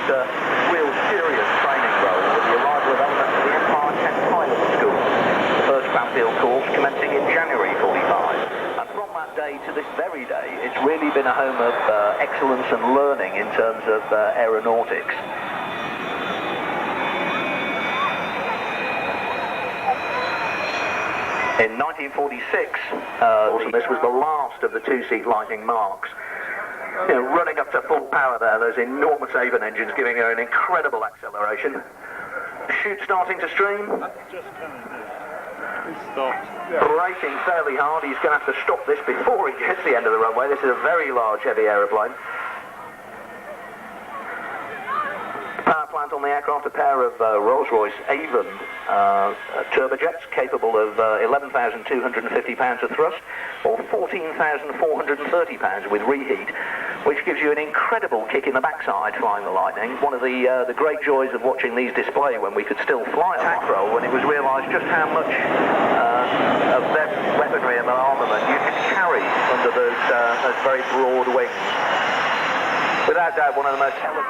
real serious training role with the arrival of elements of the Empire 10 Pilot School, the first Cranfield course commencing in January 45. And from that day to this very day, it's really been a home of excellence and learning in terms of aeronautics. In 1946, this was the last of the two-seat Lightning Marks. You know, running up to full power there, those enormous Avon engines giving her an incredible acceleration. Chute starting to stream. That's just coming in. He stopped. Braking fairly hard. He's going to have to stop this before he gets to the end of the runway. This is a very large, heavy aeroplane. Power plant on the aircraft, a pair of Rolls-Royce Avon turbojets capable of 11,250 pounds of thrust or 14,430 pounds with reheat, which gives you an incredible kick in the backside flying the Lightning. One of the great joys of watching these display when we could still fly attack roll, when it was realised just how much of their weaponry and armament you could carry under those very broad wings. Without doubt, one of the most elegant.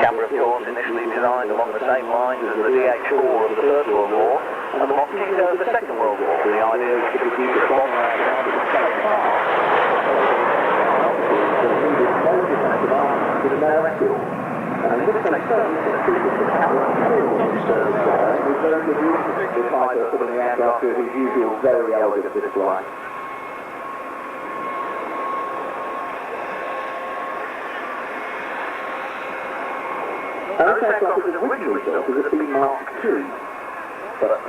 Camera, of course, initially designed along the same lines as the DH-4 of the First World War and the Mosquito of the Second World War, with the idea that it could be used to bomb around the United States. Very elegant display. This aircraft was originally built as a B Mark II, but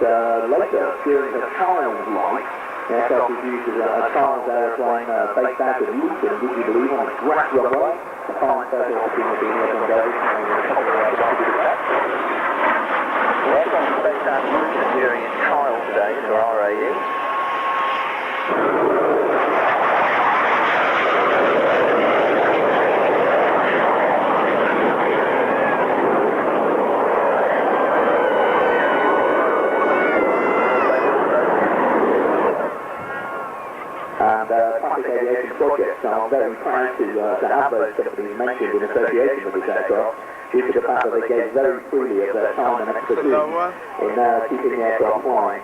later, during her child's life, the aircraft was used as a child's aeroplane based out of Luton, would you believe, on a grass runway. A fine photo opportunity being left on David, and a couple of aircraft to do that. The aircraft was based out of Luton during its child's days for RAE. Aviation projects, and I'm very proud to have those companies mentioned in association with this aircraft due to the fact that they gave very freely of their time and expertise in keeping the aircraft flying.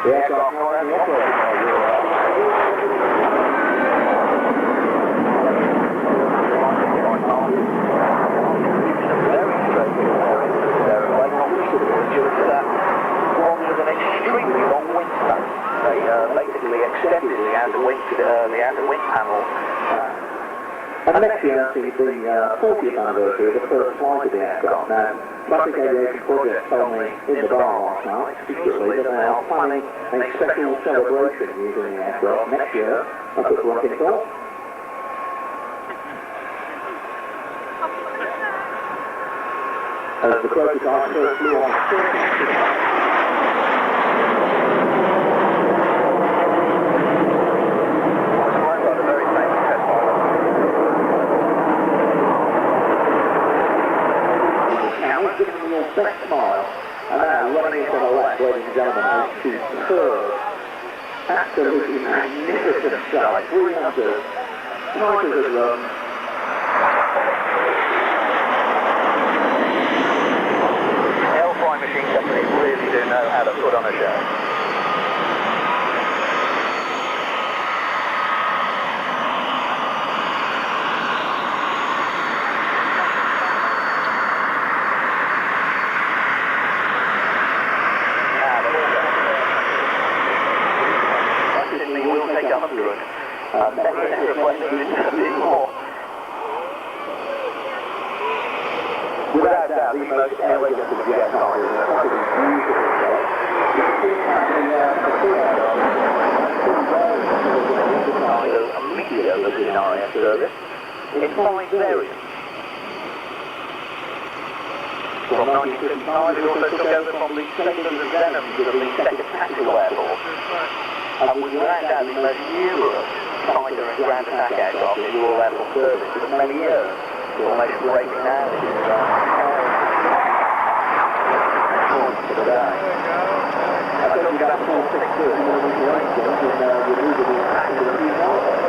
The aircraft not only operated by extremely long wingspan. They basically extended the outer wing panel. And next year is the 40th anniversary of the first flight of the aircraft. Now, Classic Aviation Project told me in the bar last night, secretly, that they are planning a special celebration using the aircraft next year up at Cranfield. As the prototype first flew on 30 best smile, and now running to the left, ladies and gentlemen, is superb, absolutely magnificent sight, 300, nice as it runs. L-Fly machine companies really do know how to put on a show. the most elegant of jet fighters, a possibly beautiful jet. You can see it happening for 3 hours. A meteor was in RAF service in 5 variants. From 1955, it also took over from the sailors and venoms of the 2nd Tactical Air Force, and was without doubt the most numerous fighter and ground attack aircraft in Royal Air Force service for many years, almost breaking down its today. I told you about 4.6mm engines and removable passenger fuselage.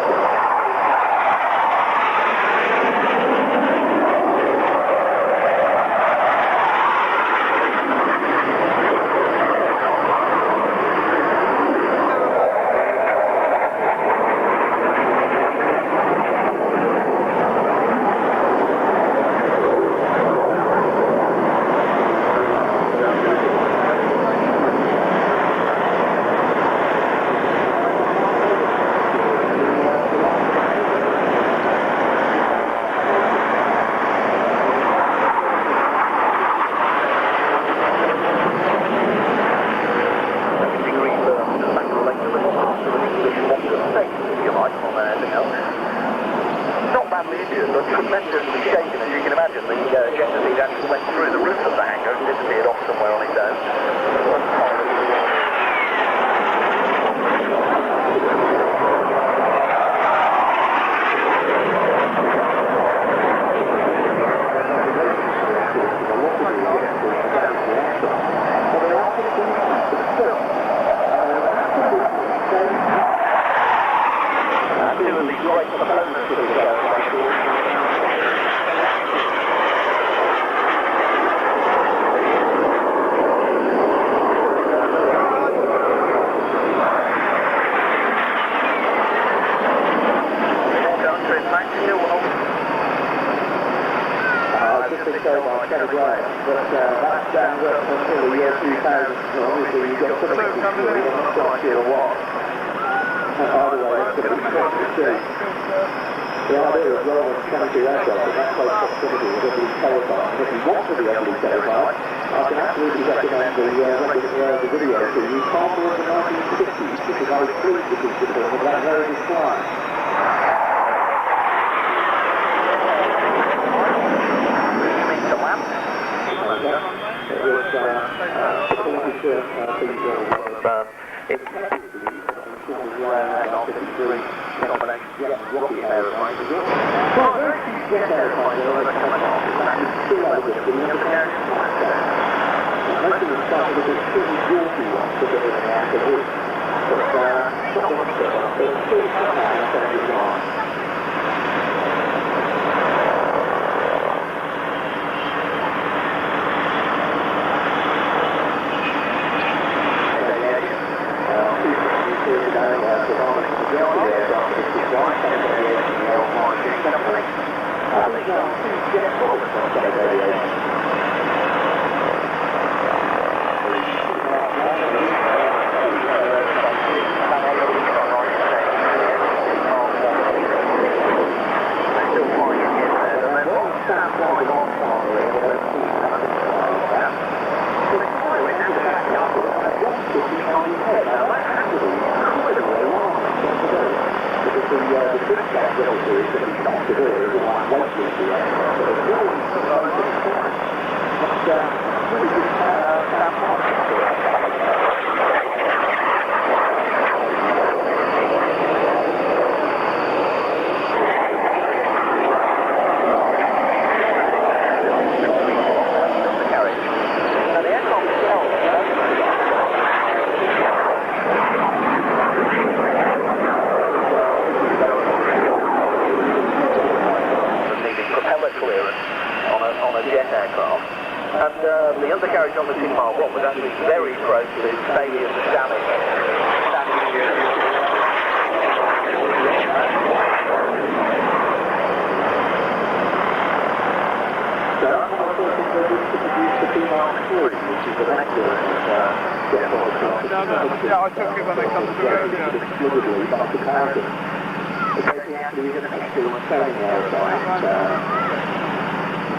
The idea of rolling 22 aircraft in that close proximity is utterly terrifying. If you want to be utterly terrified, I can absolutely recommend the video to you, Cranfield of the 1960s, because I was pleased with this film of that very decline.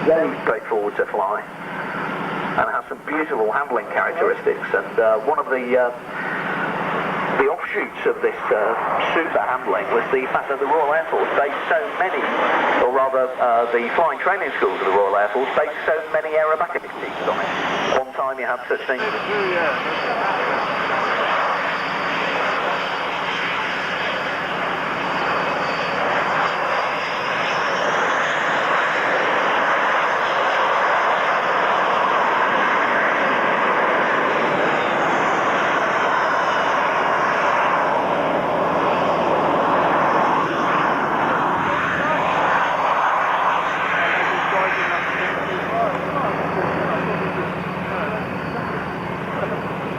Very straightforward to fly. and has some beautiful handling characteristics. And one of the offshoots of this super handling was the fact that the Royal Air Force based so many, or rather the flying training schools of the Royal Air Force based so many aerobatic teams on it. One time you had such things.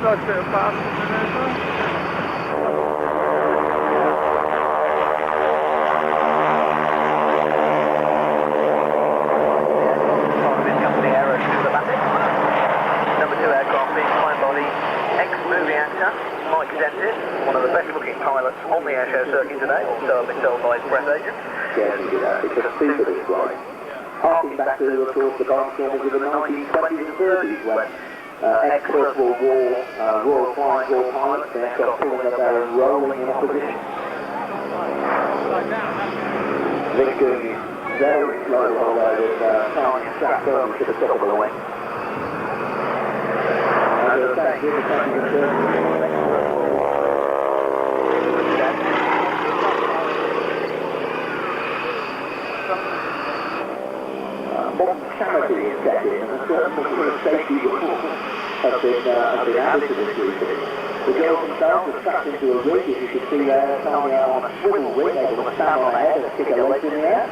Nice bit of fast in there, Number 2 aircraft being flown by the ex-movie actor Mike Denton, one of the best-looking pilots on the airshow circuit today, also I've been told by his press agent. Yeah, it's a super display. Harking back to, of course, the barnstormers of the 1920s and 30s when ex-First World War Royal Flying Corps pilots, they got pulling up there and rolling in opposition. Vic doing his very slow rollover with tying his strap firmly to the top of the wing. And the back here, the 20s and 30s. Modern sanity is set in, and a certain sort of safety rules have been added to this routine. The girls themselves are strapped into a rig, as you can see there, standing out on a swivel rig, able to stand on their head and kick their legs in the air.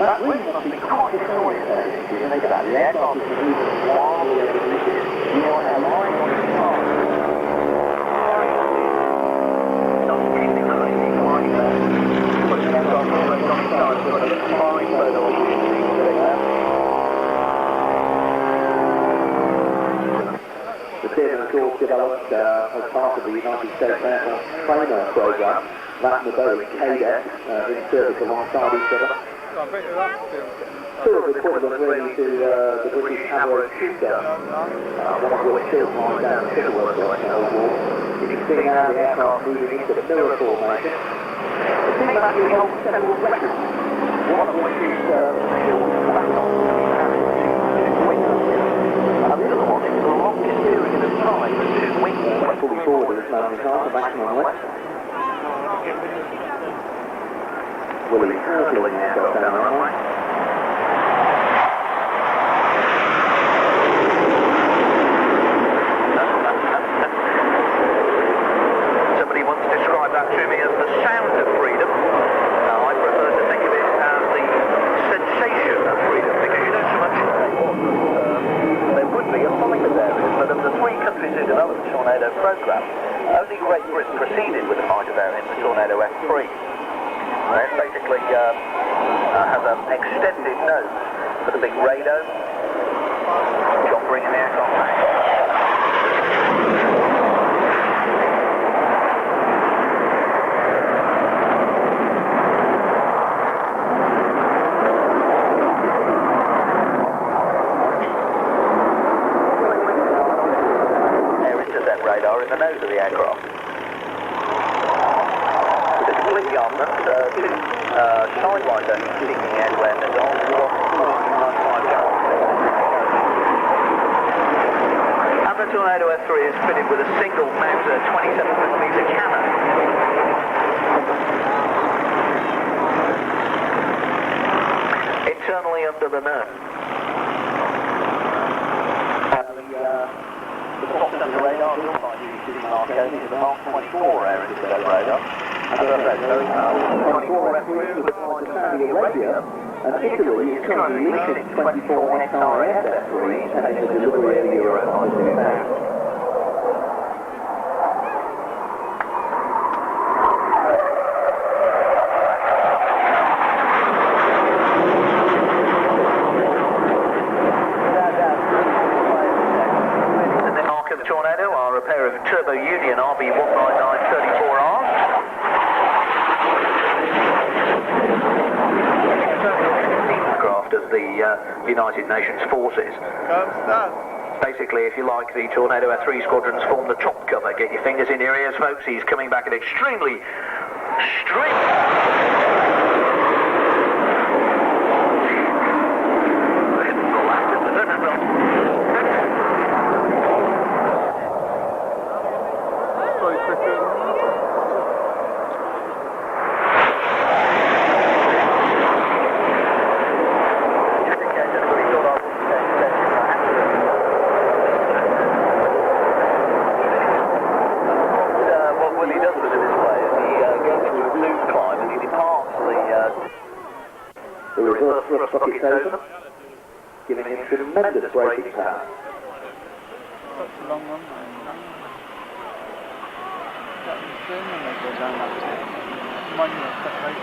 That rig must be quite disorientating if you think about it. The aircraft is moving wildly over the rig. You know how lying on its side. Not really crazy flying there. Pushing the aircraft on the side, so that it's flying further on. The theatre, of course, developed as part of the United States Air Force trainer program. That and the Boeing KDEC in service alongside each other. Sort of equivalent really to the British average shooter, one of which still flies down the Chitterworth right now. You can see now the aircraft moving into the mirror formation. The team actually held several records, one of which is the and the other one is the longest period of time to wing fully forward at this moment in time, the maximum left. Willie hurdling the aircraft down the runway. Somebody once described that to me as the sound of freedom. I prefer to think of it as the sensation of freedom, because you don't so much there would be a fighter variant, but of the 3 countries who developed the Tornado program, only Great Britain proceeded with the fighter variant, the Tornado F3. It basically has an extended nose for the big radar, which will bring in the aircraft back. Radar in the nose of the aircraft. With a complete armament, 2 sidewise only seeking airworthiness on 1.95 gallons. And the Tornado F3 is fitted with a single Mauser 27mm cannon. Internally under the nose. The bottom of the radar will find you Mark Cody is the Mark 24 air intercept radar. As I said, so 24 F3 was deployed to Saudi Arabia, and Italy is currently leasing 24 XRS F3s heading the delivery of the Eurofighter now. Tornado are a pair of Turbo Union RB199-34Rs. Craft as the United Nations forces. Basically, if you like, the Tornado F3 squadrons form the top cover. Get your fingers in your ears, folks. He's coming back at extremely... The reverse thrust bucket's open, giving him tremendous braking power. That's a long one. That was soon when they go down that monument that they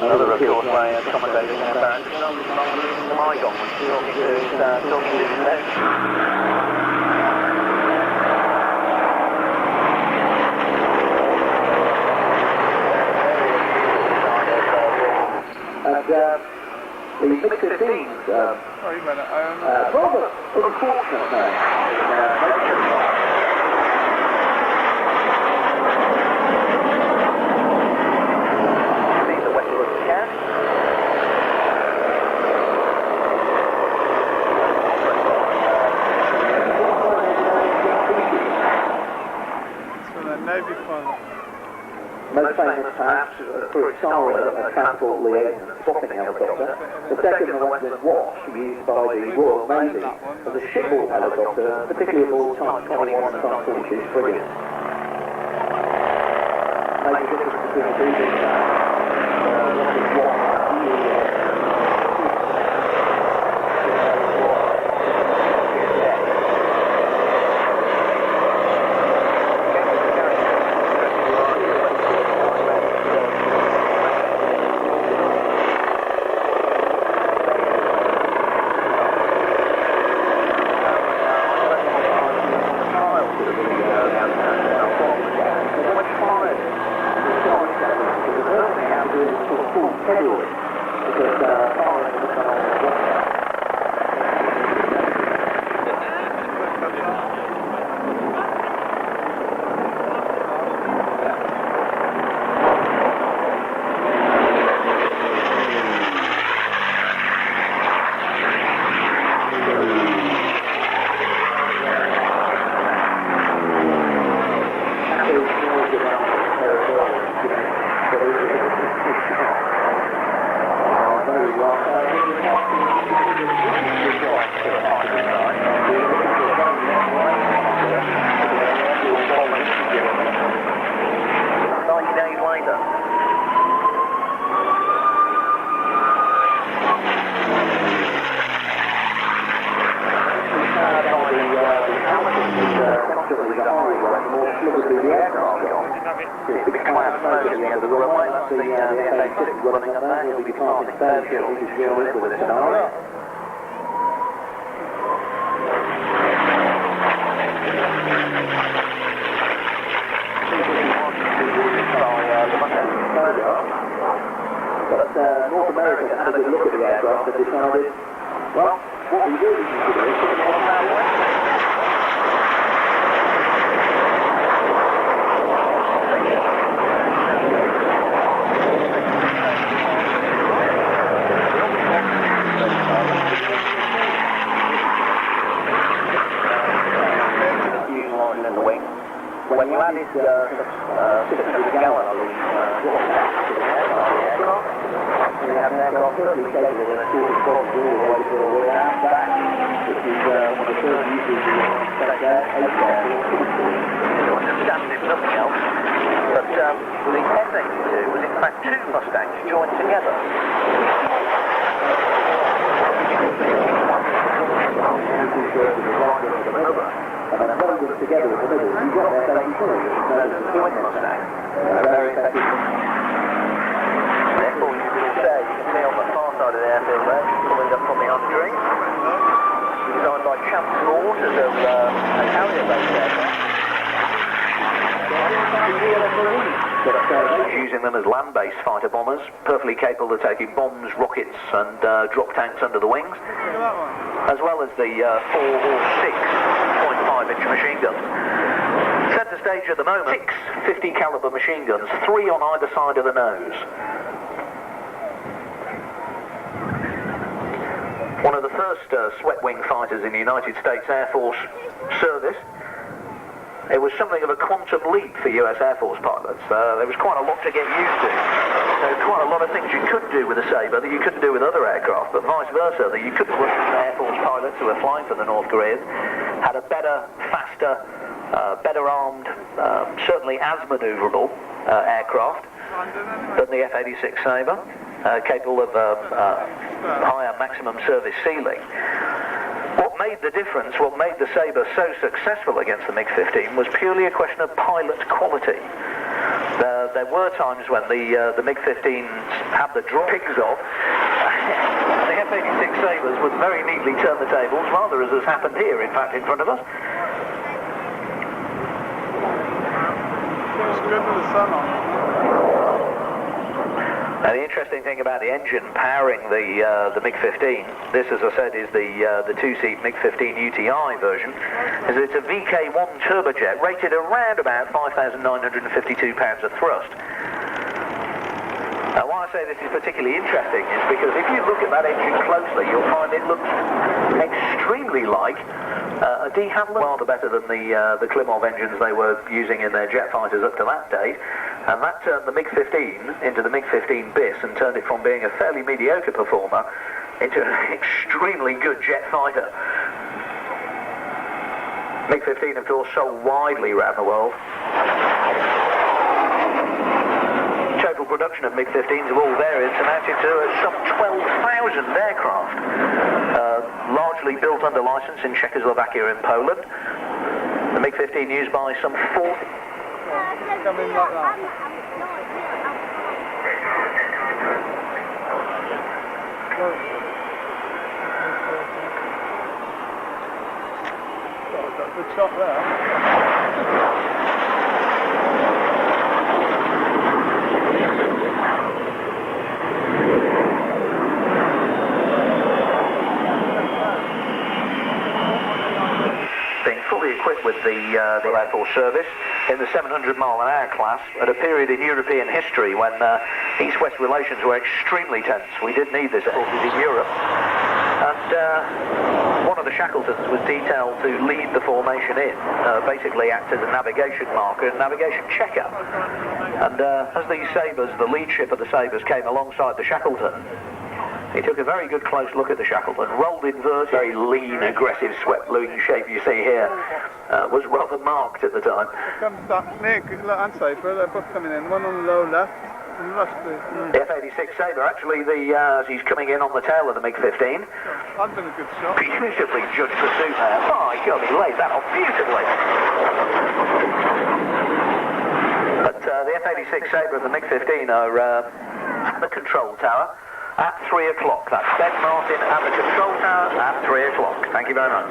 Another, of course, my commentator about the Mygon when talking to his left. And the MiG-15s, rather unfortunate now. Most famous perhaps for its star a transport liaison spotting helicopter. The second, the Western Watch, used by the Royal Navy as a shipboard helicopter, particularly aboard Type 21 and Type 42 frigates. Major difference between the two is Western Watch running up there, he'll be departing Cranfield, he's joined in with us tonight. But North America had a good look at the aircraft and decided, well, what we really need to do is put them on our way. When you added 600 gallon of these we have an aircraft perfectly capable of exporting bombs all the way to the way out back, which is one of the first uses of that aircraft. To understand if nothing else, but the F-82 was in fact two Mustangs joined together. And then putting them together in the middle, you've got that F-82, which is joint Mustang. Very effective. Therefore, you can say, Using them as land-based fighter bombers, perfectly capable of taking bombs, rockets and drop tanks under the wings, as well as the 4 or 6.5-inch machine guns. Centre stage at the moment, 6 50 caliber machine guns, 3 on either side of the nose. One of the first swept wing fighters in the United States Air Force service. It was something of a quantum leap for US Air Force pilots. There was quite a lot to get used to. There were quite a lot of things you could do with a Sabre that you couldn't do with other aircraft, but vice versa, that you couldn't. Russian Air Force pilots who were flying for the North Koreans had a better, faster, better armed, certainly as manoeuvrable aircraft than the F-86 Sabre, capable of higher maximum service ceiling. What made the difference, what made the Sabre so successful against the MiG-15 was purely a question of pilot quality. There were times when the MiG-15s had the pigs off. The F-86 Sabres would very neatly turn the tables, rather as has happened here, in fact, in front of us. It's good with the sun on. Now, the interesting thing about the engine powering the MiG-15, this, as I said, is the two-seat MiG-15 UTI version, is it's a VK1 turbojet rated around about 5,952 pounds of thrust. Now, why I say this is particularly interesting is because if you look at that engine closely, you'll find it looks extremely like a de Havilland, rather better than the Klimov engines they were using in their jet fighters up to that date. And that turned the MiG-15 into the MiG-15 bis and turned it from being a fairly mediocre performer into an extremely good jet fighter. MiG-15, of course, sold widely around the world. Total production of MiG-15s of all variants amounted to some 12,000 aircraft, largely built under license in Czechoslovakia and Poland. The MiG-15 used by some 40... Come in like that. Oh, got a good shot there. Being fully equipped with the Air Force service in the 700-mile-an-hour class at a period in European history when East-West relations were extremely tense. We did need this forces in Europe. And one of the Shackletons was detailed to lead the formation in, basically act as a navigation marker and navigation checker. And as these Sabres, the lead ship of the Sabres, came alongside the Shackleton, he took a very good close look at the Shackleton, rolled inverted, very lean, aggressive, swept-looking shape you see here, was rather marked at the time. Comes that Nick, look, and Sabre, they're both coming in, one on the low left, and the rest of the F-86 Sabre, actually, as he's coming in on the tail of the MiG-15. I've done a good shot. Beautifully judged pursuit there. My God, he laid that off beautifully. But the F-86 Sabre and the MiG-15 are at the control tower at 3 o'clock. That's Ben Martin at the control tower at 3 o'clock. Thank you very much.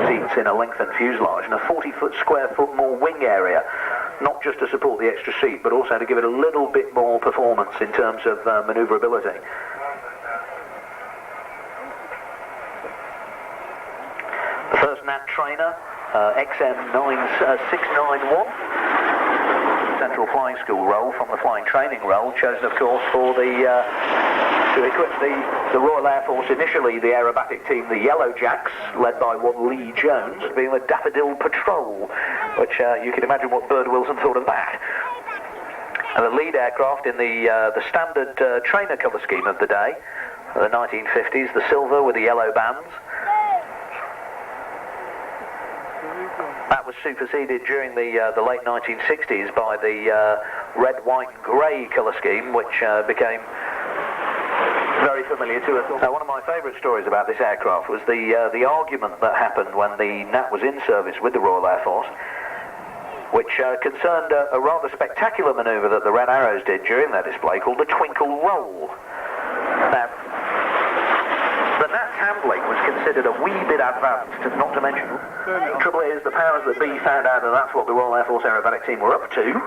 Seats in a lengthened fuselage and a 40-foot square foot more wing area, not just to support the extra seat, but also to give it a little bit more performance in terms of manoeuvrability. The first NAT trainer, XM691, Central Flying School role from the flying training role, chosen of course for the to equip the Royal Air Force, initially the aerobatic team, the Yellow Jacks, led by one Lee Jones, being the Daffodil Patrol, which you can imagine what Bird Wilson thought of that. And the lead aircraft in the standard trainer colour scheme of the day, the 1950s, the silver with the yellow bands. That was superseded during the late 1960s by the red, white and grey colour scheme, which became very familiar to us. One of my favourite stories about this aircraft was the argument that happened when the NAT was in service with the Royal Air Force, which concerned a rather spectacular manoeuvre that the Red Arrows did during their display called the Twinkle Roll. advanced, not to mention. Trouble is, the powers that be found out that that's what the Royal Air Force Aerobatic Team were up to,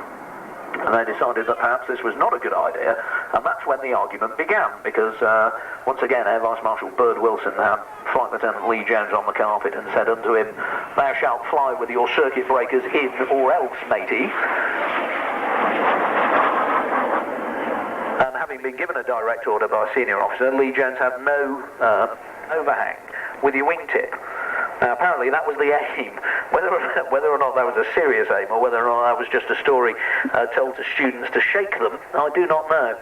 and they decided that perhaps this was not a good idea, and that's when the argument began, because once again Air Vice Marshal Bird Wilson had Flight Lieutenant Lee Jones on the carpet and said unto him, "Thou shalt fly with your circuit breakers in or else, matey." And having been given a direct order by a senior officer, Lee Jones had no overhang with your wingtip. Now, apparently that was the aim. Whether or not that was a serious aim, or whether or not that was just a story told to students to shake them, I do not know.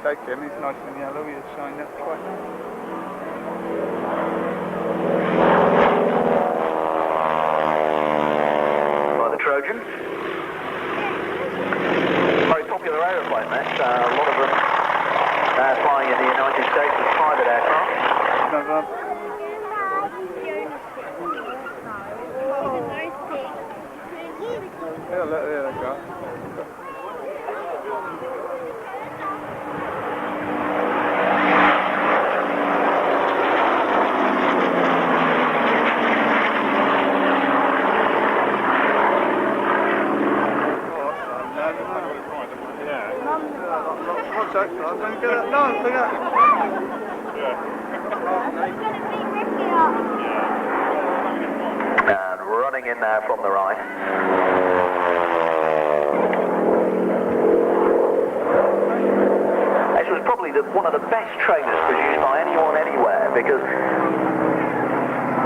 Take him, he's nice and yellow, he'll shine up quite. By the Trojan. Very popular aeroplane, that. A lot of them flying in the United States as private aircraft. Another. Yeah, look, there they go. And running in there from the right. This was probably one of the best trainers produced by anyone anywhere, because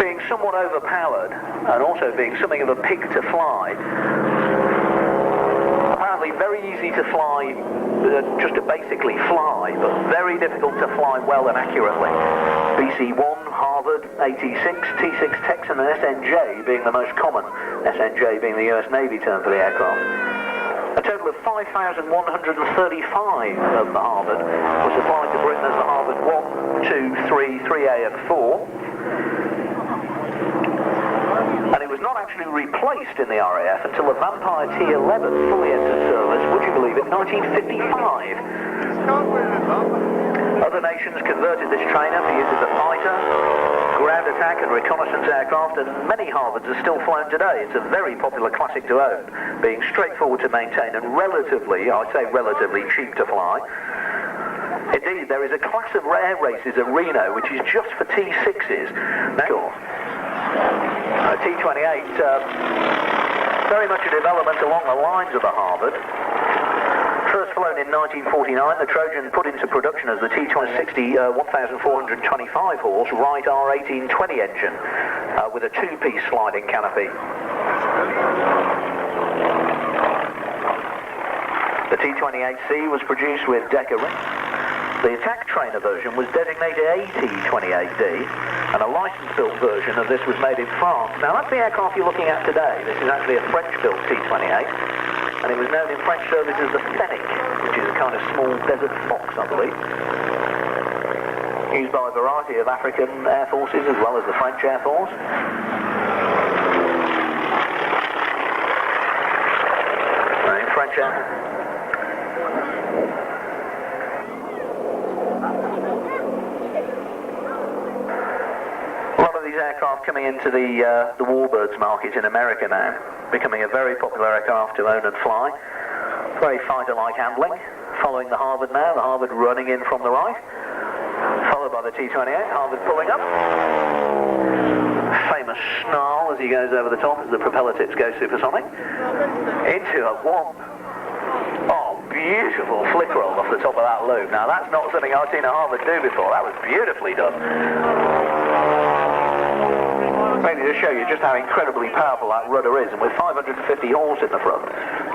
being somewhat overpowered and also being something of a pig to fly, apparently very easy to fly, just to basically fly, but very difficult to fly well and accurately. BC-1, Harvard, AT-6, T-6 Texan and SNJ being the most common, SNJ being the US Navy term for the aircraft. A total of 5,135 of the Harvard were supplied to Britain as the Harvard 1, 2, 3, 3A and 4. And it was not actually replaced in the RAF until the Vampire T-11 fully entered service, would you believe it, 1955. Other nations converted this trainer for use as a fighter, ground attack and reconnaissance aircraft, and many Harvards are still flown today. It's a very popular classic to own, being straightforward to maintain and relatively, I'd say relatively, cheap to fly. Indeed, there is a class of rare races at Reno which is just for T6s. Now, T-28, very much a development along the lines of the Harvard. First flown in 1949, the Trojan put into production as the T-260 1,425 horse Wright R1820 engine with a two-piece sliding canopy. The T-28C was produced with Decker rings. The attack trainer version was designated AT-28D, and a license-built version of this was made in France. Now that's the aircraft you're looking at today. This is actually a French-built T-28. And it was known in French service as the Fennec, which is a kind of small desert fox, I believe. Used by a variety of African air forces as well as the French Air Force. In French Air Force. A lot of these aircraft coming into the warbirds market in America now, becoming a very popular aircraft to own and fly. Very fighter-like handling. Following the Harvard now, the Harvard running in from the right. Followed by the T-28, Harvard pulling up. Famous snarl as he goes over the top as the propeller tips go supersonic. Into a one. Oh, beautiful flick roll off the top of that loop. Now that's not something I've seen a Harvard do before. That was beautifully done. Mainly to show you just how incredibly powerful that rudder is, and with 550 horse in the front,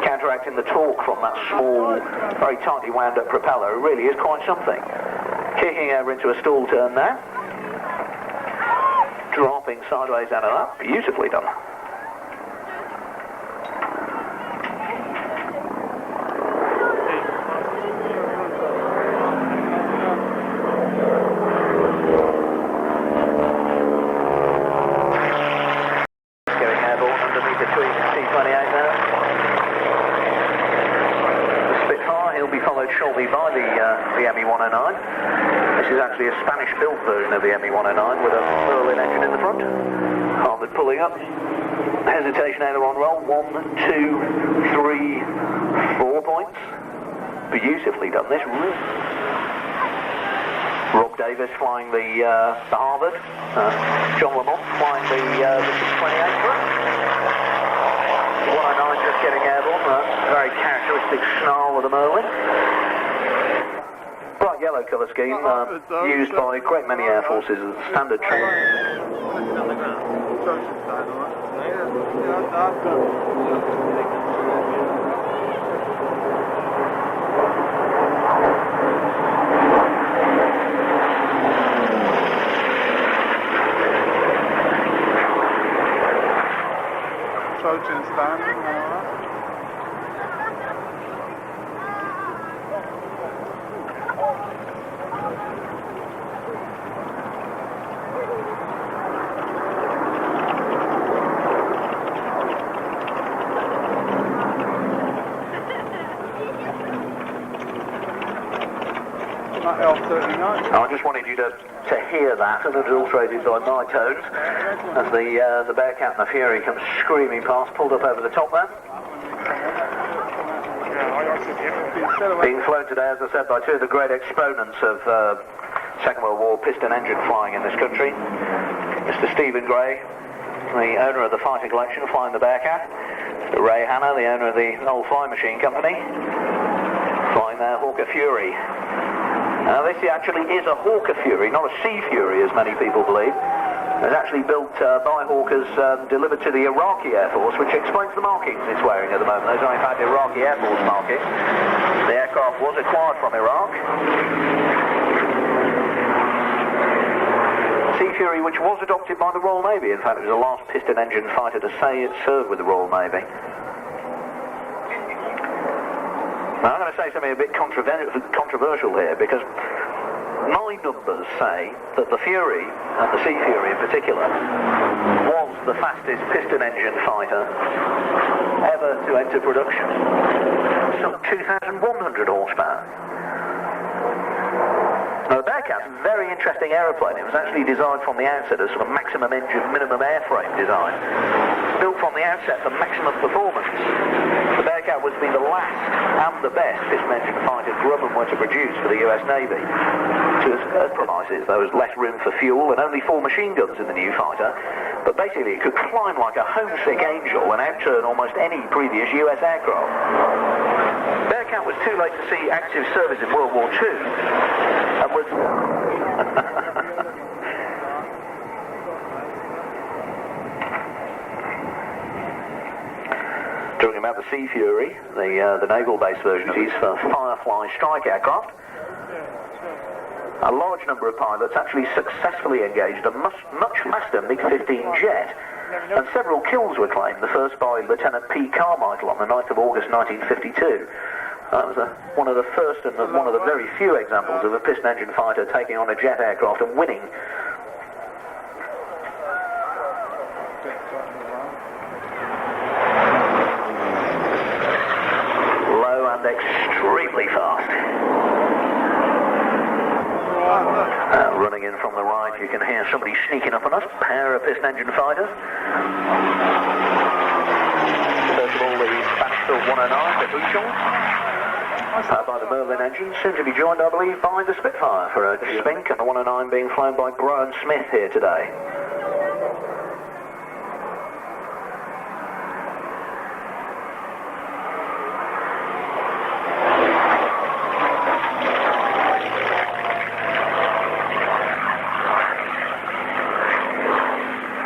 counteracting the torque from that small, very tightly wound up propeller, it really is quite something. Kicking over into a stall turn now, dropping sideways out of that, beautifully done. ME-109. This is actually a Spanish-built version of the ME-109 with a Merlin engine in the front. Harvard pulling up. Hesitation aileron roll. 1, 2, 3, 4 points. Beautifully done this. Rob Davis flying the Harvard. John Lamont flying the 628 for us. 109 just getting airborne. Very characteristic snarl of the Merlin. Bright yellow colour scheme used by a great many air forces as a standard trim. Trojan standing, I just wanted you to hear that and adulterated by my tones as the Bearcat and the Fury come screaming past, pulled up over the top there. Being flown today, as I said, by two of the great exponents of Second World War piston engine flying in this country. Mr. Stephen Gray, the owner of the Fighter Collection, flying the Bearcat. Mr. Ray Hanna, the owner of the Old Flying Machine Company, flying their Hawker Fury. Now this actually is a Hawker Fury, not a Sea Fury as many people believe. It's actually built by Hawkers, delivered to the Iraqi Air Force, which explains the markings it's wearing at the moment. Those are in fact Iraqi Air Force markings. The aircraft was acquired from Iraq. Sea Fury, which was adopted by the Royal Navy. In fact, it was the last piston engine fighter to say it served with the Royal Navy. Now, I'm going to say something a bit controversial here, because my numbers say that the Fury, and the Sea Fury in particular, was the fastest piston engine fighter ever to enter production. Some 2,100 horsepower. Now, the Bearcat's a very interesting aeroplane. It was actually designed from the outset as sort of maximum engine, minimum airframe design. Built from the outset for maximum performance. The Bearcat was to be the last and the best piston engine fighter Grumman were to produce for the US Navy. To its promises, there was less room for fuel and only 4 machine guns in the new fighter. But basically, it could climb like a homesick angel and outturn almost any previous US aircraft. Bearcat was too late to see active service in World War II and was... Talking about the Sea Fury, the naval-based version is for Firefly strike aircraft. A large number of pilots actually successfully engaged a much faster MiG-15 jet, and several kills were claimed, the first by Lieutenant P. Carmichael on the 9th of August 1952. That was one of the first and one of the very few examples of a piston engine fighter taking on a jet aircraft and winning. Low and extremely fast. Running in from the right, you can hear somebody sneaking up on us, pair of piston engine fighters. First of all, the Spanish-built 109, the Buchon, by the Merlin engine, soon to be joined, I believe, by the Spitfire for a spink, and the 109 being flown by Brian Smith here today.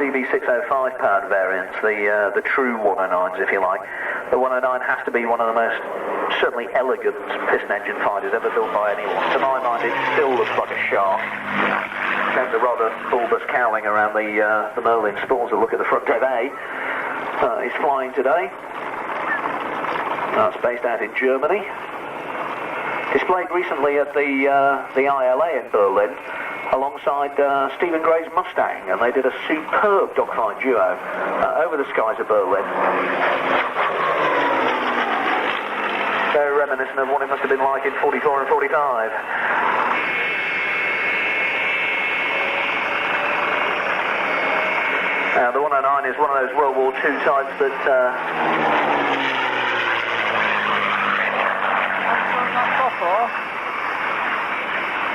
DB605 powered variants, the true 109s, if you like. The 109 has to be one of the most certainly elegant piston engine fighters ever built by anyone. To my mind, it still looks like a shark. And the rather bulbous cowling around the Merlin spawns a look at the front deck A. He's flying today. It's based out in Germany. Displayed recently at the ILA in Berlin, alongside Stephen Gray's Mustang, and they did a superb dogfight duo over the skies of Berlin. Very reminiscent of what it must have been like in 44 and 45. The 109 is one of those World War II types that...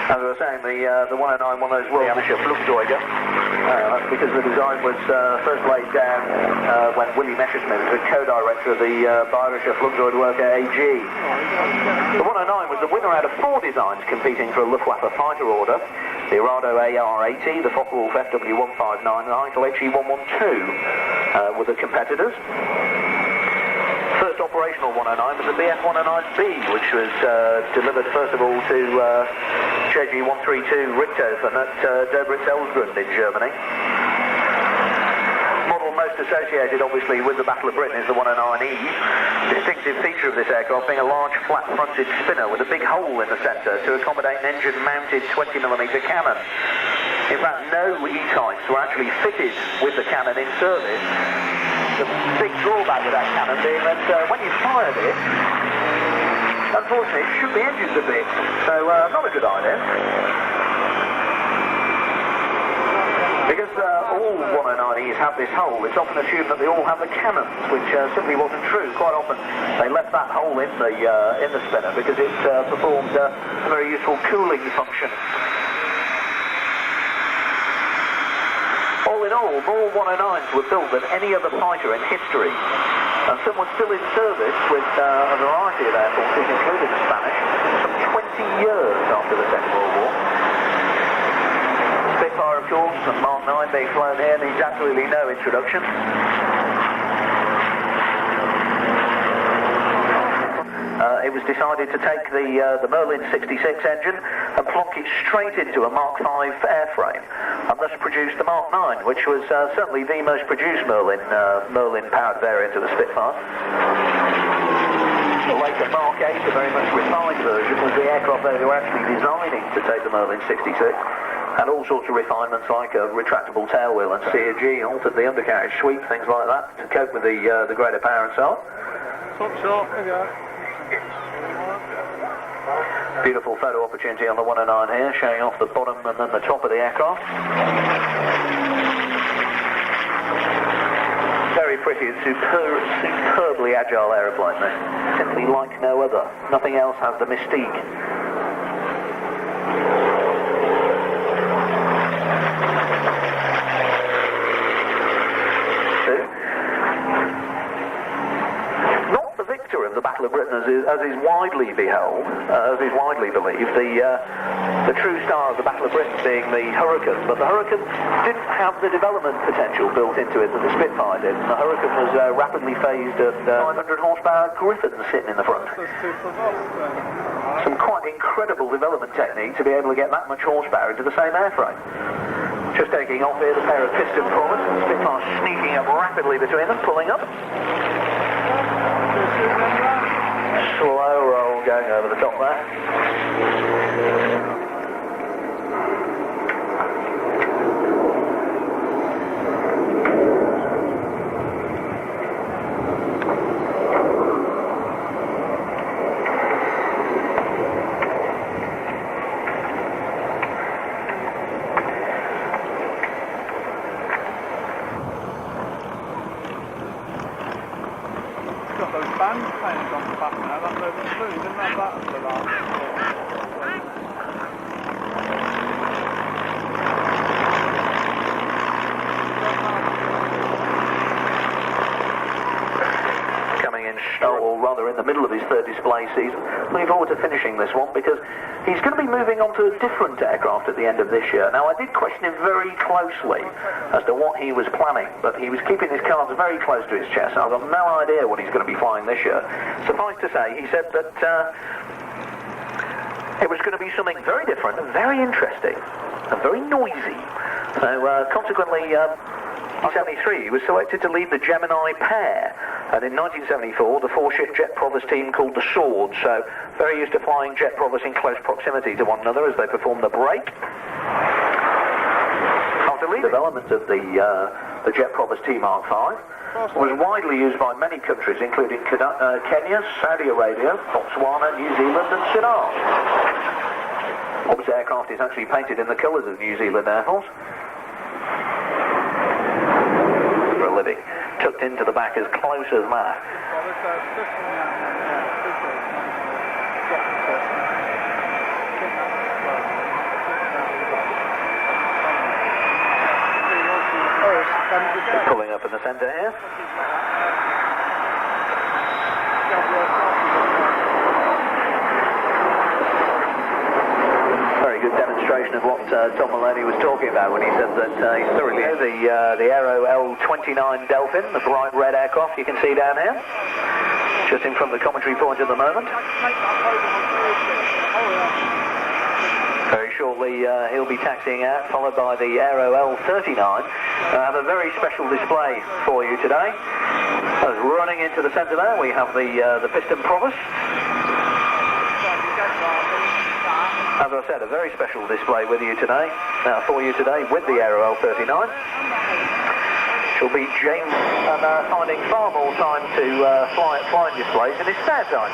As I was saying, the 109, one of those World Amateur Flugzeuge. That's because the design was first laid down when Willy Messerschmitt was the co-director of the Bayerische Flugzeugwerke AG. The 109 was the winner out of 4 designs competing for a Luftwaffe fighter order. The Arado AR-80, the Focke-Wulf FW-159 and the Heinkel HE-112 were the competitors. First operational 109 was the BF-109B, which was delivered first of all to JG-132 Richthofen at Dobritz-Elsgrund in Germany. Model most associated obviously with the Battle of Britain is the 109E. Distinctive feature of this aircraft being a large flat-fronted spinner with a big hole in the centre to accommodate an engine-mounted 20mm cannon. In fact, no E-types were actually fitted with the cannon in service. The big drawback with that cannon being that when you fired it, unfortunately it shook the engines a bit, so not a good idea. Because all 109Es have this hole, it's often assumed that they all have the cannons, which simply wasn't true. Quite often they left that hole in the spinner because it performed a very useful cooling function. All in all, more 109s were built than any other fighter in history. And some were still in service with a variety of air forces, including the Spanish, some 20 years after the Second World War. Spitfire, of course, and Mark 9 being flown here needs absolutely no introduction. It was decided to take the Merlin 66 engine and plonk it straight into a Mark 5 airframe, and thus produced the Mark 9, which was certainly the most produced Merlin-powered variant of the Spitfire. The later Mark 8, a very much refined version, was the aircraft they were actually designing to take the Merlin 66. And all sorts of refinements like a retractable tail wheel and CG, altered the undercarriage sweep, things like that, to cope with the greater power and so on. Top shot, there you go. Beautiful photo opportunity on the 109 here, showing off the bottom and then the top of the aircraft. Very pretty and superbly agile aeroplane there. Simply like no other. Nothing else has the mystique. Of the Battle of Britain, as is widely beheld, as is widely believed, the true star of the Battle of Britain being the Hurricane, but the Hurricane didn't have the development potential built into it that the Spitfire did. The Hurricane was rapidly phased at 500 horsepower Griffins sitting in the front. Some quite incredible development technique to be able to get that much horsepower into the same airframe. Just taking off here, the pair of piston forwards, and the Spitfire sneaking up rapidly between them, pulling up. Slow roll going over the top there. Got those band planes on the back now, that load of food, didn't have that for last year. Coming in, or rather in the middle of his third display season. Looking forward to finishing this one because he's going to be moving on to a different aircraft at the end of this year. Now, I did question him very closely as to what he was planning, but he was keeping his cards very close to his chest. I've got no idea what he's going to be flying this year. Suffice to say, he said that it was going to be something very different and very interesting and very noisy. So, consequently, in 1973, he was selected to lead the Gemini pair. And in 1974, the 4-ship Jet Provost team called the Sword. So, very used to flying Jet Provost in close proximity to one another as they perform the break. After leading development of the Jet Provost T Mark V, was widely used by many countries, including Kenya, Saudi Arabia, Botswana, New Zealand, and Sudan. This aircraft is actually painted in the colours of New Zealand Air Force. For a living. Tucked into the back as close as that. Pulling up in the centre here. Very good demonstration of what Tom Maloney was talking about when he said that he's thoroughly... The Aero L29 Delphin, the bright red aircraft you can see down here, just in front of the commentary point at the moment. Very shortly he'll be taxiing out, followed by the Aero L39. I have a very special display for you today. Running into the centre there, we have the piston provost. As I said, a very special display with you today, for you today, with the Aero L39. She'll be James finding far more time to flying displays in his spare time.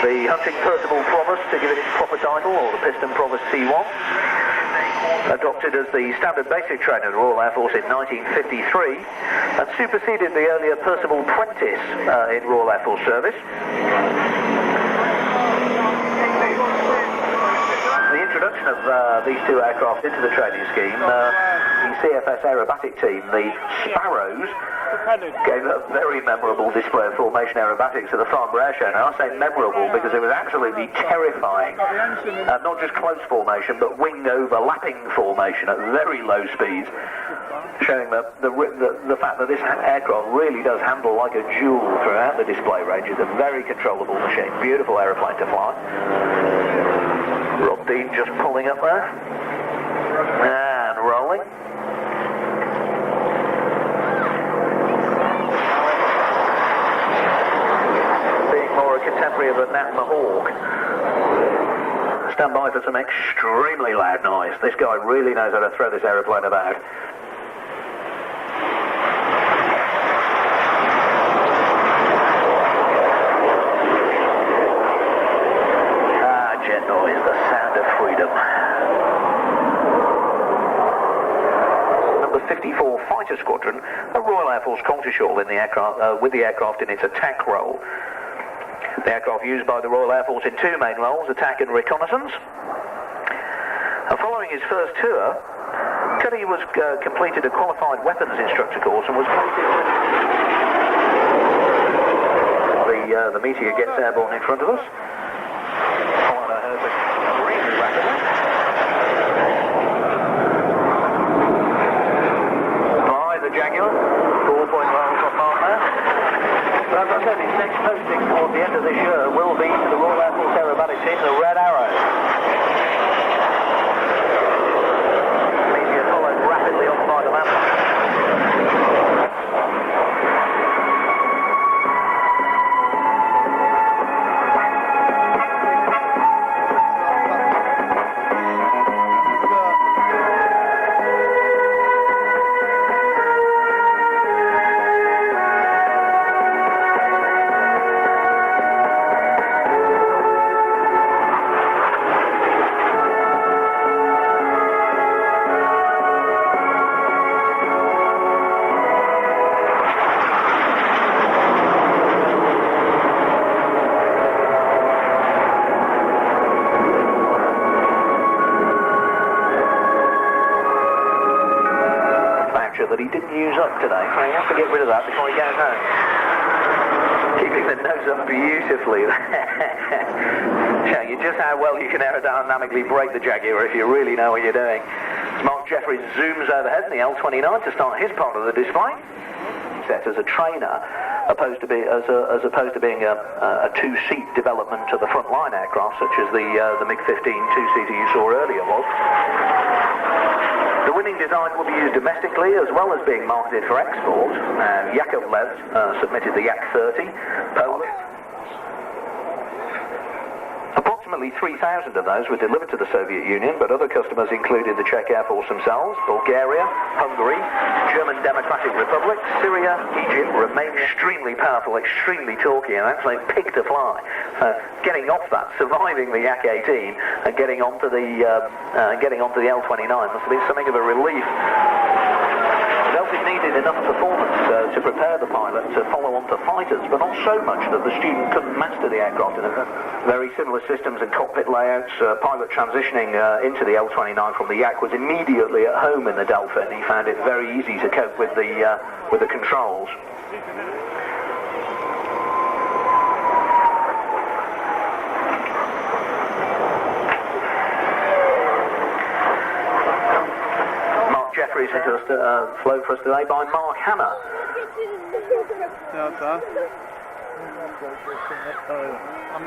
The Hunting Percival Provost, to give it its proper title, or the Piston Provost C1, adopted as the standard basic trainer of the Royal Air Force in 1953, and superseded the earlier Percival Prentice in Royal Air Force service. The introduction of these two aircraft into the training scheme, the CFS aerobatic team, the Sparrows, gave a very memorable display of formation aerobatics at the Farnborough Airshow. Now I say memorable because it was absolutely terrifying. Not just close formation, but wing overlapping formation at very low speeds, showing the fact that this aircraft really does handle like a jewel throughout the display range. It's a very controllable machine, beautiful aeroplane to fly. Rob Dean just pulling up there, and rolling. Contemporary of a Nat Mahawk. Stand by for some extremely loud noise. This guy really knows how to throw this aeroplane about. Jet noise, the sound of freedom. Number 54 Fighter Squadron, a Royal Air Force Coulter in the aircraft, with the aircraft in its attack role. The aircraft used by the Royal Air Force in two main roles, attack and reconnaissance. Following his first tour, Cuddy was completed a qualified weapons instructor course and was the Meteor gets airborne in front of us. Followed extremely rapidly. By the Jaguar, 4.1 miles off mark there. But as I said, his next posting towards the end of this year will be to the Royal Air Force aerobatic team, the Red Arrow. Meteor followed rapidly on by the map. That he didn't use up today, so he has to get rid of that before he goes home. Keeping the nose up beautifully. Showing you just how well you can aerodynamically brake the Jaguar if you really know what you're doing. Mark Jeffries zooms overhead in the L29 to start his part of the display. Set as a trainer, as opposed to being a two-seat development to the frontline aircraft, such as the MiG-15 two-seater you saw earlier was. The winning design will be used domestically as well as being marketed for export. Yakovlev submitted the Yak 30. Approximately Approximately 3,000 of those were delivered to the Soviet Union, but other customers included the Czech Air Force themselves, Bulgaria, Hungary, German Democratic Republic, Syria, Egypt remained extremely powerful, extremely talky, and actually picked to fly. Getting off that, surviving the Yak-18, and getting onto the L-29 must have been something of a relief. It needed enough performance to prepare the pilot to follow on to fighters, but not so much that the student couldn't master the aircraft. In very similar systems and cockpit layouts, pilot transitioning into the L-29 from the Yak was immediately at home in the Delphin. He found it very easy to cope with the controls. Jeffries into us flow for us today by Mark Hanna.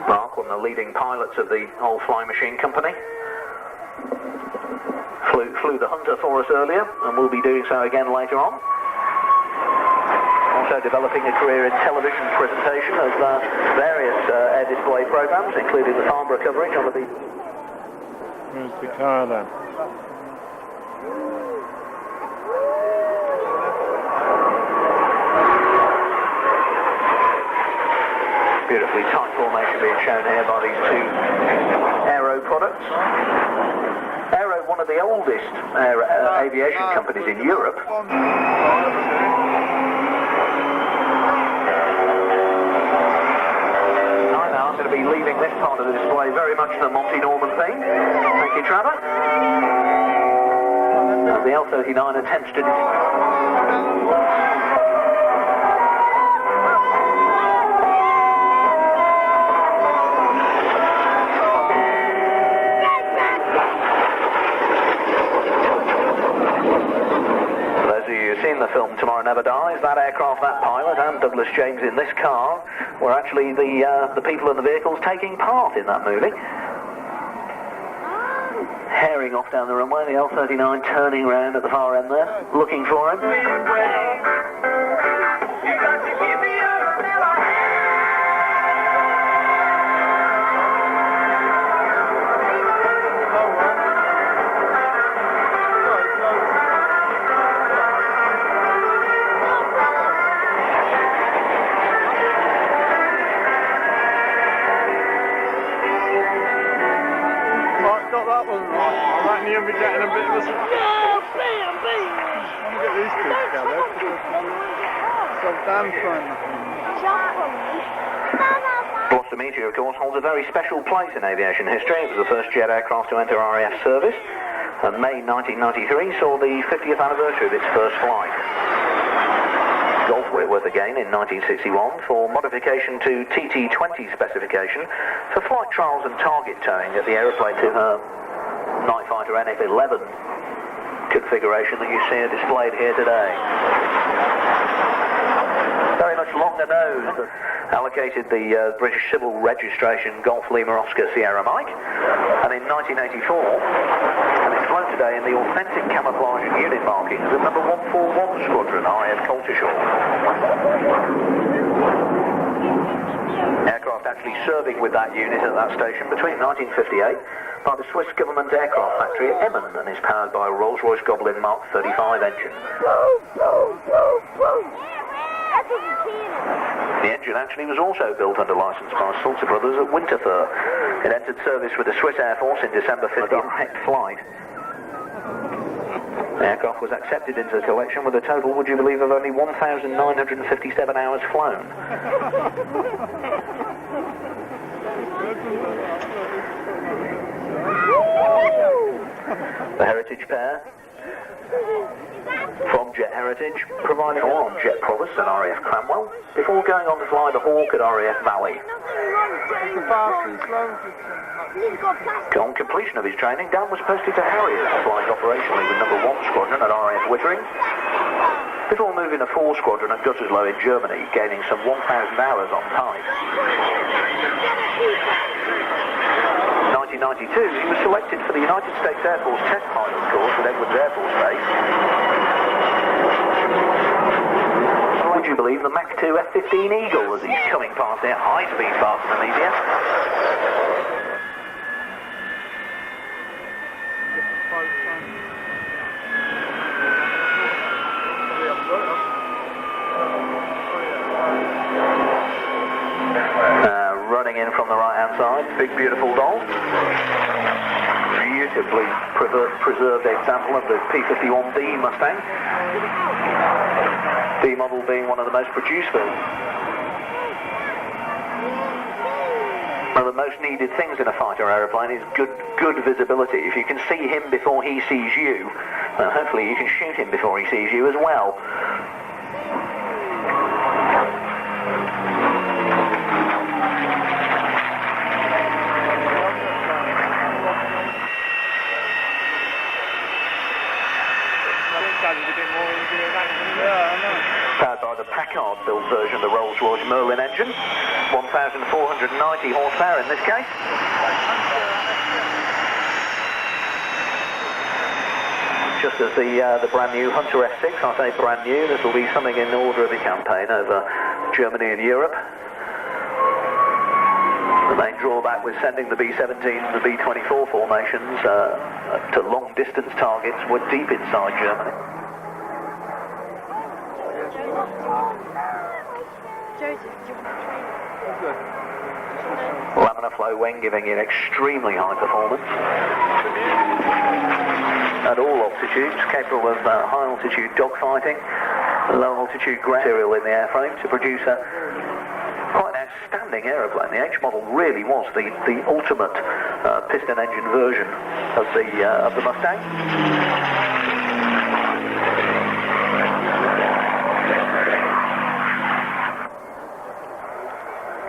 Mark, one of the leading pilots of the old flying machine company. Flew the Hunter for us earlier, and will be doing so again later on. Also developing a career in television presentation of various air display programs, including the Farnborough coverage on the BBC. Where's the car then? Beautifully tight formation being shown here by these two Aero products. Aero, one of the oldest aviation companies in Europe. I'm going to be leaving this part of the display very much the Monty Norman thing. Thank you, Trevor. As the L-39 attempts to... Seen the film Tomorrow Never Dies, that aircraft, that pilot, and Douglas James in this car were actually the people in the vehicles taking part in that movie. Herring off down the runway, the L-39 turning round at the far end there, looking for him. You'll be getting a bit of a... No, bam, bam! I want to get these two together. So Dan trying Gloucester Meteor, of course, holds a very special place in aviation history. It was the first jet aircraft to enter RAF service, and May 1993 saw the 50th anniversary of its first flight. Gulf Whitworth again in 1961 for modification to TT-20 specification for flight trials and target towing at the aeroplane to her Night Fighter NF-11 configuration that you see displayed here today. Very much longer nose, allocated the British Civil Registration Golf Lima Oscar Sierra Mike, and in 1984, and it's flown today in the authentic camouflage unit markings of number 141 Squadron, RAF Coltishall. Aircraft actually serving with that unit at that station between 1958 by the Swiss government aircraft factory at Emmen, and is powered by a Rolls-Royce Goblin Mark 35 engine. The engine actually was also built under licence by Sulzer Brothers at Winterthur. It entered service with the Swiss Air Force in December 50 impact flight. The aircraft was accepted into the collection with a total, would you believe, of only 1,957 hours flown. The Heritage pair from Jet Heritage, providing all on Jet Provost and RAF Cranwell, before going on to fly the Hawk at RAF Valley. On completion of his training, Dan was posted to Harriers, flying operationally with number 1 Squadron at RAF Wittering, before moving to 4 Squadron at Gütersloh in Germany, gaining some 1,000 hours on type. In 1992, he was selected for the United States Air Force test pilot course at Edwards Air Force Base. Would you believe the Mach 2 F-15 Eagle as he's coming past there, high speed past the media. side, big beautiful doll. Beautifully preserved example of the P51B Mustang. B model being one of the most produced vehicles. One of the most needed things in a fighter aeroplane is good visibility. If you can see him before he sees you, then hopefully you can shoot him before he sees you as well. Powered by the Packard-built version of the Rolls-Royce Merlin engine, 1,490 horsepower in this case. Just as the brand new Hunter F6, I say brand new, this will be something in order of the campaign over Germany and Europe. The main drawback with sending the B-17 and the B-24 formations to long-distance targets were deep inside Germany. Laminar flow wing giving it extremely high performance. At all altitudes, capable of high altitude dogfighting, low altitude ground material in the airframe to produce a quite an outstanding aeroplane. The H model really was the ultimate piston engine version of the Mustang.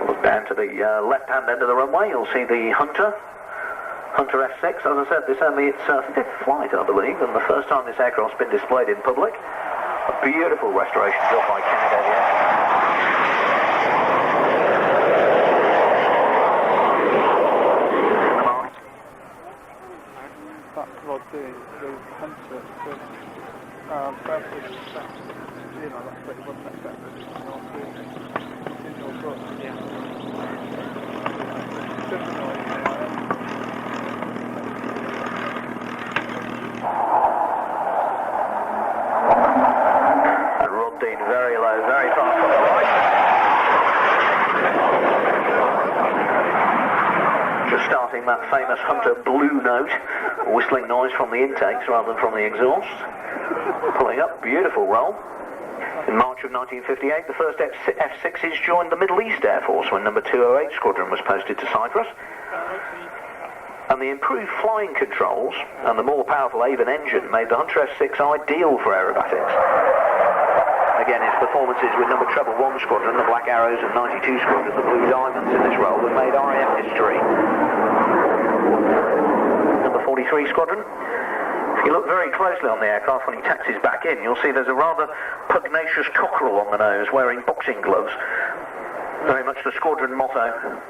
Look down to the left-hand end of the runway, you'll see the Hunter F6. As I said, this only its fifth flight, I believe, and the first time this aircraft's been displayed in public. A beautiful restoration built by Canada Aviation. That rod there, the Hunter, Cranfield, you know, that's pretty much that. In your book. Yeah. And Rod Dean very low, very fast on the right. Just starting that famous Hunter blue note, whistling noise from the intakes rather than from the exhaust. Pulling up, beautiful roll. In March of 1958, the first F-6s joined the Middle East Air Force when number 208 Squadron was posted to Cyprus. And the improved flying controls and the more powerful Avon engine made the Hunter F-6 ideal for aerobatics. Again, its performances with number 1 Squadron, the Black Arrows, and 92 Squadron, the Blue Diamonds in this role, have made RAF history. Number 43 Squadron. If you look very closely on the aircraft when he taxis back in, you'll see there's a rather pugnacious cockerel on the nose wearing boxing gloves. Very much the squadron motto.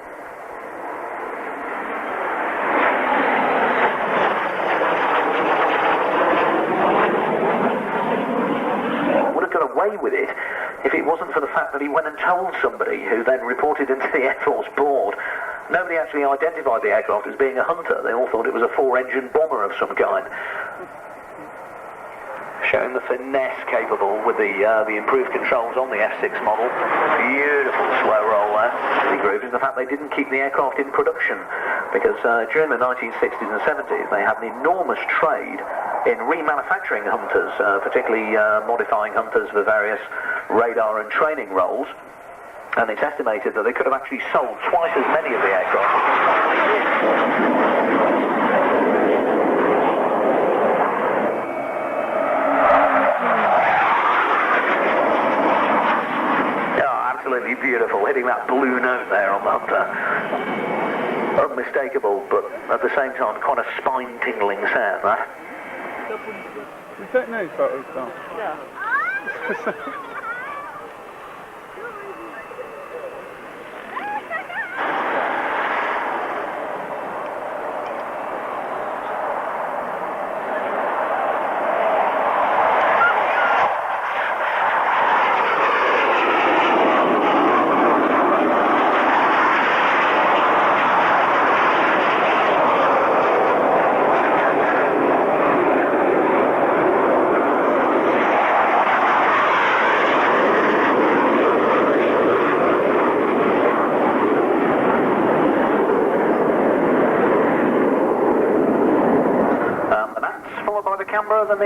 Would have got away with it if it wasn't for the fact that he went and told somebody who then reported into the Air Force board. Nobody actually identified the aircraft as being a Hunter. They all thought it was a 4-engine bomber of some kind. Showing the finesse capable with the improved controls on the F6 model. Beautiful slow roll there. The group is the fact they didn't keep the aircraft in production, because during the 1960s and 70s they had an enormous trade in remanufacturing Hunters, particularly modifying Hunters for various radar and training roles. And it's estimated that they could have actually sold twice as many of the aircraft. Oh, absolutely beautiful, hitting that blue note there on the Hunter. Unmistakable, but at the same time quite a spine-tingling sound, that. You take those photos, Tom? Yeah.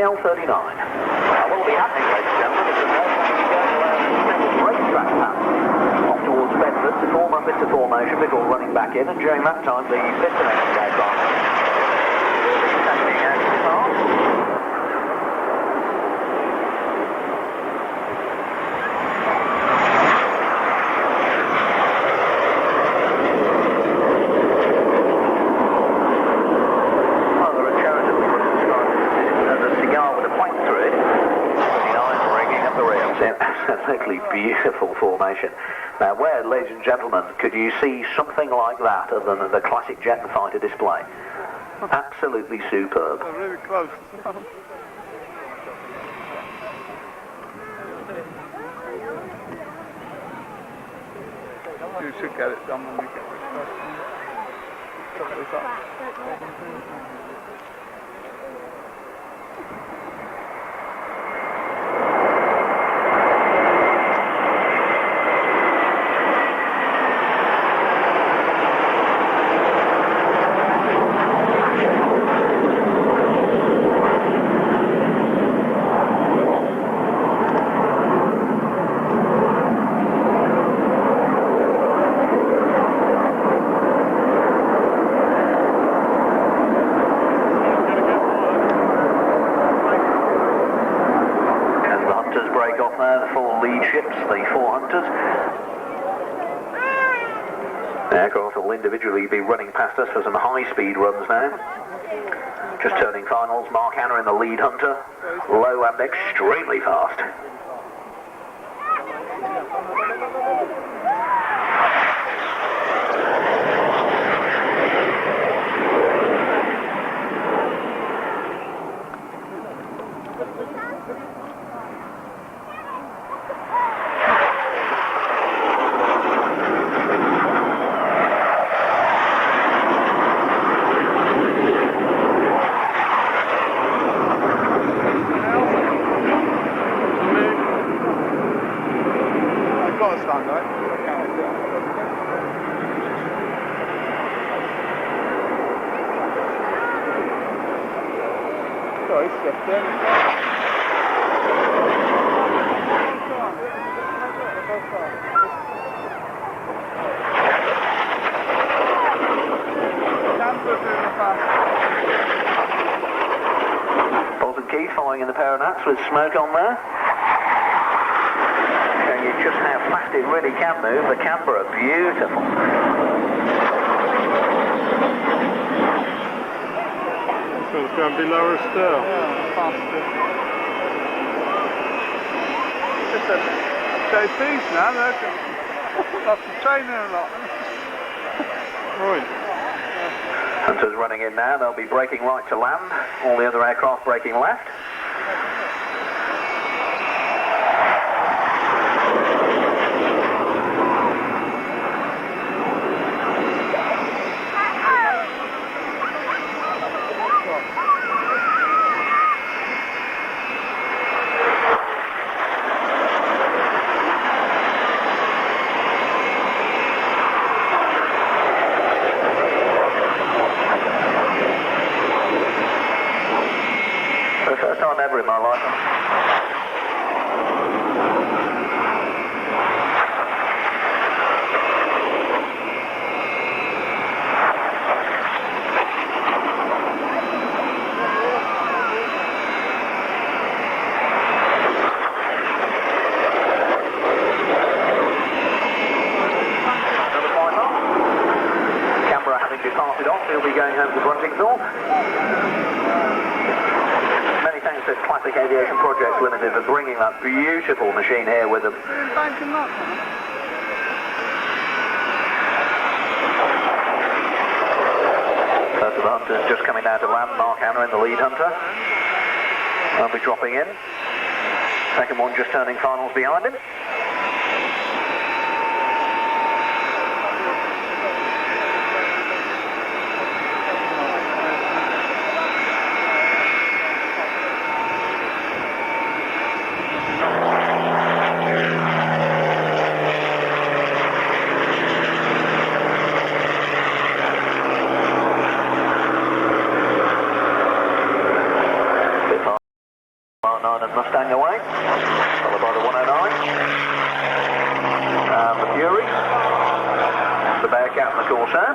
L39. What will be happening, ladies and gentlemen, is that they're going around a single racetrack path off towards Bedford to form up into formation before running back in, and during that time the fifth-dimensional aircraft will be taking out the start. Absolutely beautiful formation. Now, where, ladies and gentlemen, could you see something like that other than the classic jet and fighter display? Absolutely superb. They're really close. You should get it done when we get this question. Got this up. Break off there, the four lead ships, the four hunters. The aircraft will individually be running past us for some high-speed runs now. Just turning finals, Mark Hanna in the lead hunter, low and extremely fast. Bolton Keith following in the pair of nats with smoke on there. Showing you just how fast it really can move. The Canberra, beautiful. So it's going to be lower still. Yeah, faster. Just a JP's now, they're lots of training a lot. Right. Hunters running in now, they'll be braking right to land. All the other aircraft braking left. First time ever in my life. Another flight off. Canberra having departed off, he'll be going home to Bruntingthorpe. Many thanks to Classic Aviation Projects Limited for bringing that beautiful machine here with them. First of the hunters just coming down to land, Mark Hanna in the lead hunter. They'll be dropping in. Second one just turning finals behind him. Corsair.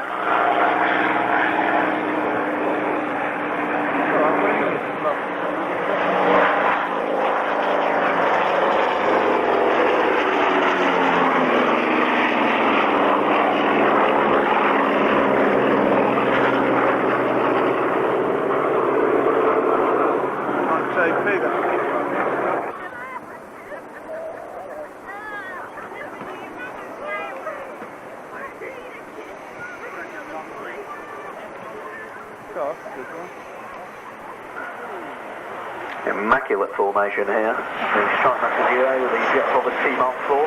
Immaculate formation here. The Strike Master GA with the Jet Provis T Mark 4.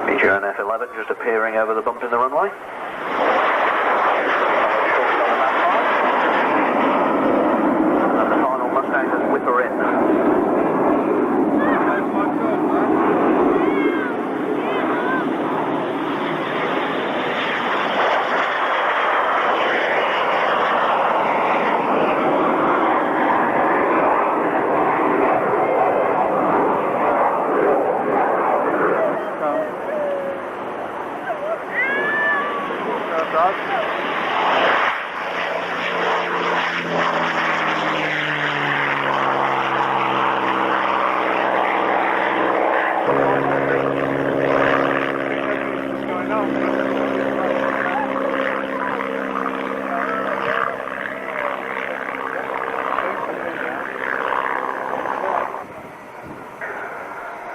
Meteor F11 just appearing over the bump in the runway. Whipper in.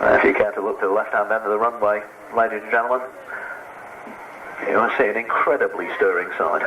If you care to look to the left-hand end of the runway, ladies and gentlemen, you will see an incredibly stirring sight.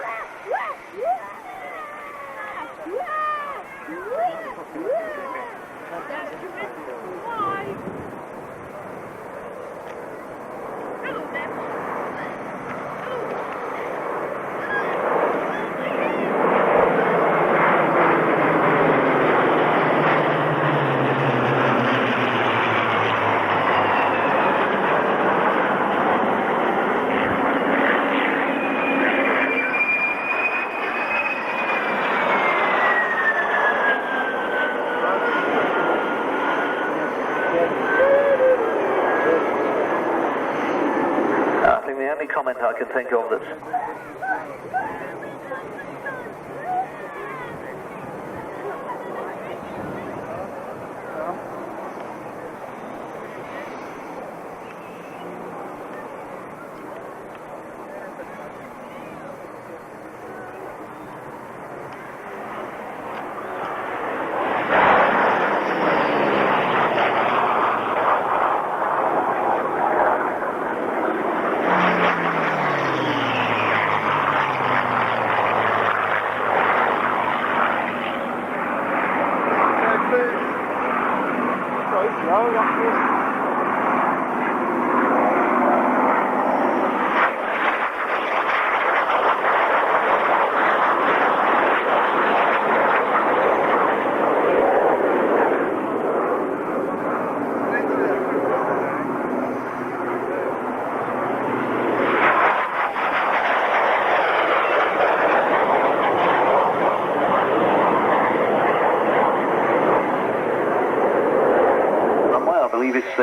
The only comment I can think of that's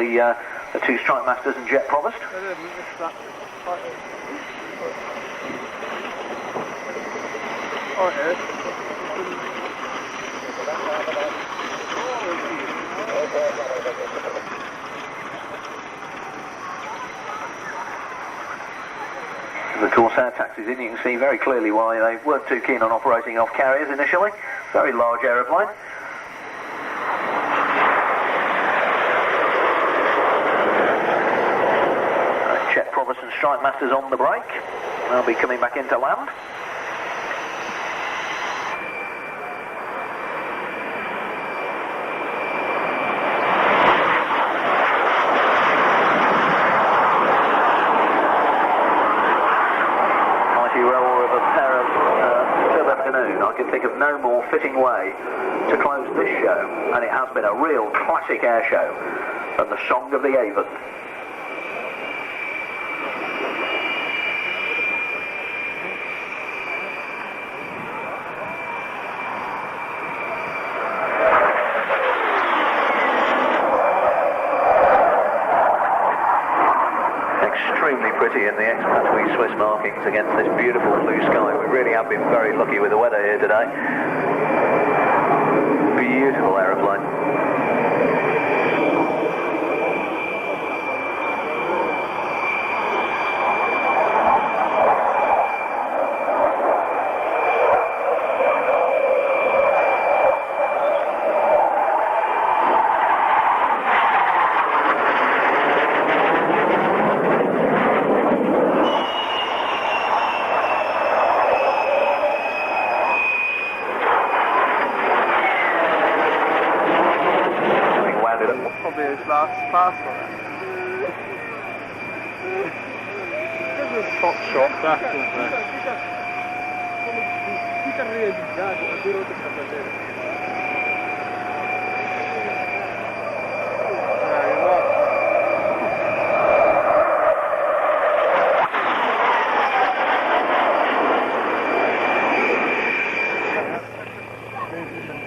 the two Strike Masters and Jet Provost. The Corsair taxis in, you can see very clearly why they weren't too keen on operating off carriers initially. Very large aeroplane. Jet Provost and Strike Masters on the brake. They'll be coming back into land. Mighty roar of a pair of turbo canoe. I can think of no more fitting way to close this show, and it has been a real classic air show, than the Song of the Avon. beauty in the ex-Patouille Swiss markings against this beautiful blue sky. We really have been very lucky with the weather here today. Beautiful aeroplane. Probably his last pass on it. There's a top shot back, isn't there?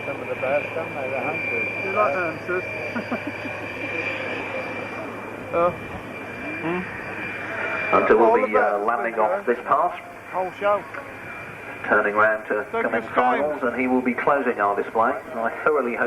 Some of the best, don't they? The hunters. You like the hunters? Hunter will be landing off this pass, Whole show. turning round to come in finals, and he will be closing our display. I thoroughly hope